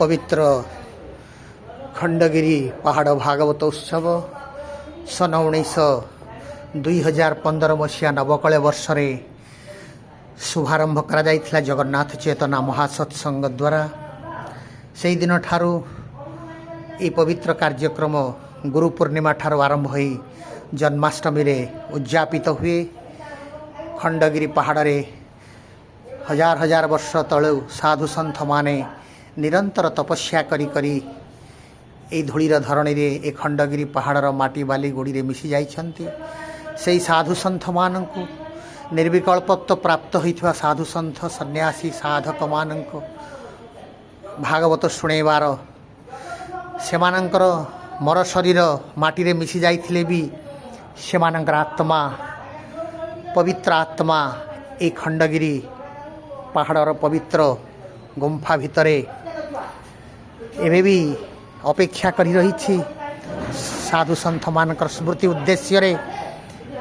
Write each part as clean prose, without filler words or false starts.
पवित्र खंडगिरी पहाड़ भागवत उत्सव सन 2015 मसीहा नवकले वर्ष शुभारंभ करा जायथिला जगन्नाथ चेतना महासत्संग द्वारा। से दिन ठारू ये पवित्र कार्यक्रम गुरु पूर्णिमा ठारू आरंभ हो जन्माष्टमी रे उद्यापित हुए। खंडगिरी पहाड़ रे हजार हजार वर्ष तलू साधु सन्थ माने निरंतर तपस्या करी करी ए धूलीर धरणी रे ए खंडगिरी पहाड़र माटी बाली गोड़ी रे मिसी जाइछंती। से साधु सन्थ मानंकु निर्विकल्पत्व प्राप्त होइथिबा साधु सन्थ सन्यासी साधक मानंकु भागवत शुणेबार सेमानंकर मर शरीर माटी रे मिसी जाइथिले भी सेमानंकर आत्मा पवित्र आत्मा ए खंडगिरी पहाड़र पवित्र गुंफा भितरे एबे भी अपेक्षा करी रही थी। साधु सन्थ मानकर स्मृति उद्देश्य रे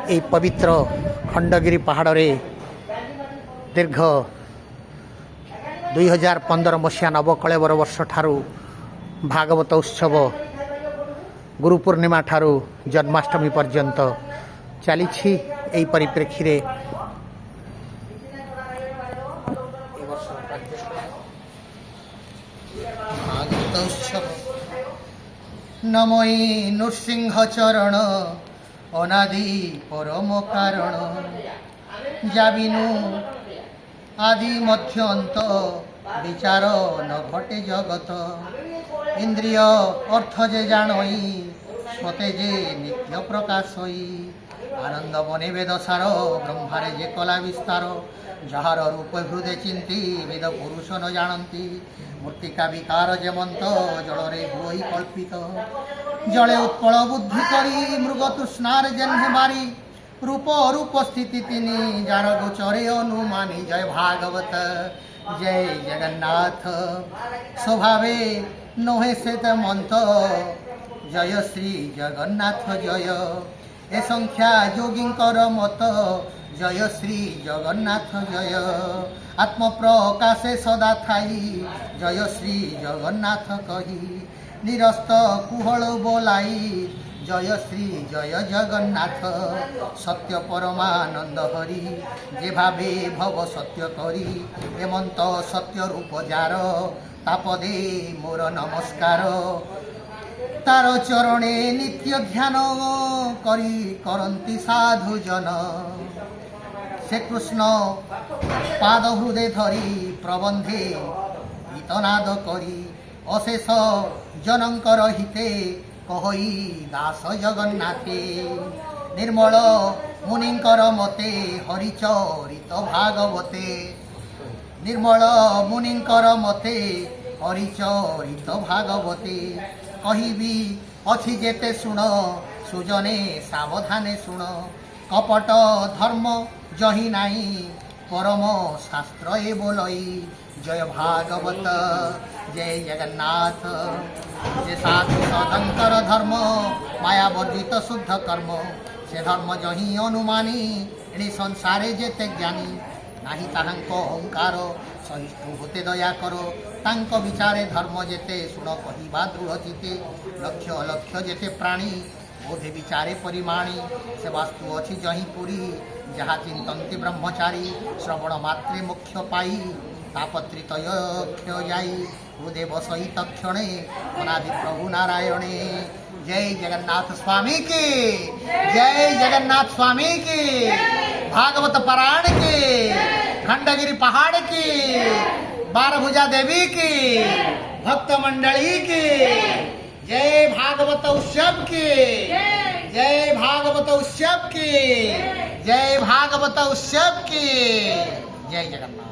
ए पवित्र खंडगिरी पहाड़ रे दीर्घ 2015 मसीहा नवकलेवर वर्ष ठारू भागवत उत्सव गुरु पूर्णिमा ठारू जन्माष्टमी पर्यंत चली। एही परिप्रेक्षी रे भागवत उत्सव नमोई नृसिंह चरण अनादि परम कारण जाबिनु आदि मध्यंत विचार न घटे जगत इंद्रिय अर्थ जे जानई स्वते जे नित्य प्रकाशई आनंद बने वेद सार ब्रह्मारे जे कला विस्तार जार रूप हृदय चिंती वेद पुरुष न जानती मूर्तिका विकार जेमंत जलरे हुई कल्पित जले उत्पल बुद्धि करी मृग तृष्णार जन्हे मारी रूप अरूप स्थिति तिनी जार गोचरे अनुमानी। जय भागवत जय जगन्नाथ स्वभावे नोहे श्वेत मंत जय श्री जगन्नाथ जय ए संख्या योगींकर मत जय श्री जगन्नाथ जय आत्म प्रकाशे सदा थाई जय श्री जगन्नाथ कही निरस्त कुहल बोलाई जय श्री जय जगन्नाथ सत्य परमानंद हरि जे भावे भव सत्य करी हेमंत सत्य रूप जार तापदे मोर नमस्कार तार चरणे नित्य ध्यान करी करंती साधु जन से कृष्ण पाद हृदय धरी प्रबंधे गीतनाद करी अशेष जनंकर हिते कहई दास जगन्नाथे निर्मल मुनिंकर मते हरिचरित भागवते निर्मल मुनिंकर मते हरिचरित भागवते कहिबी अछि जेते सुण सुजने सावधाने सुण कपट धर्म जही नाही परम शास्त्र ए बोलई। जय भागवत जय जगन्नाथ जे साधु सदंकर धर्म माया वर्जित शुद्ध कर्म से धर्म जही अनुमानी एणे संसारे जेते ज्ञानी नाही ताहांको अहंकार सहिष्णु होते दया करो तांको विचारे धर्म जेते सुण कहिबा दृढ़ चिते लक्ष्य अलक्ष्य जेते प्राणी बोधे विचारे परिमाणी से वास्तु अच्छी जही पुरी जहाँ चिंतन्ति ब्रह्मचारी श्रवण मात्रे मोक्ष पाई तापत्रितय क्षय जाई हृदय बसई तक्षणे अनादि प्रभु नारायणे। जय जगन्नाथ स्वामी की जय जगन्नाथ स्वामी की भागवत पारायण की खंडगिरी पहाड़ की 12 भुजा देवी की भक्त मंडली की जय भागवत उत्सव की जय भागवत उत्सव की जय भागवत उत्सव की जय जगन्नाथ।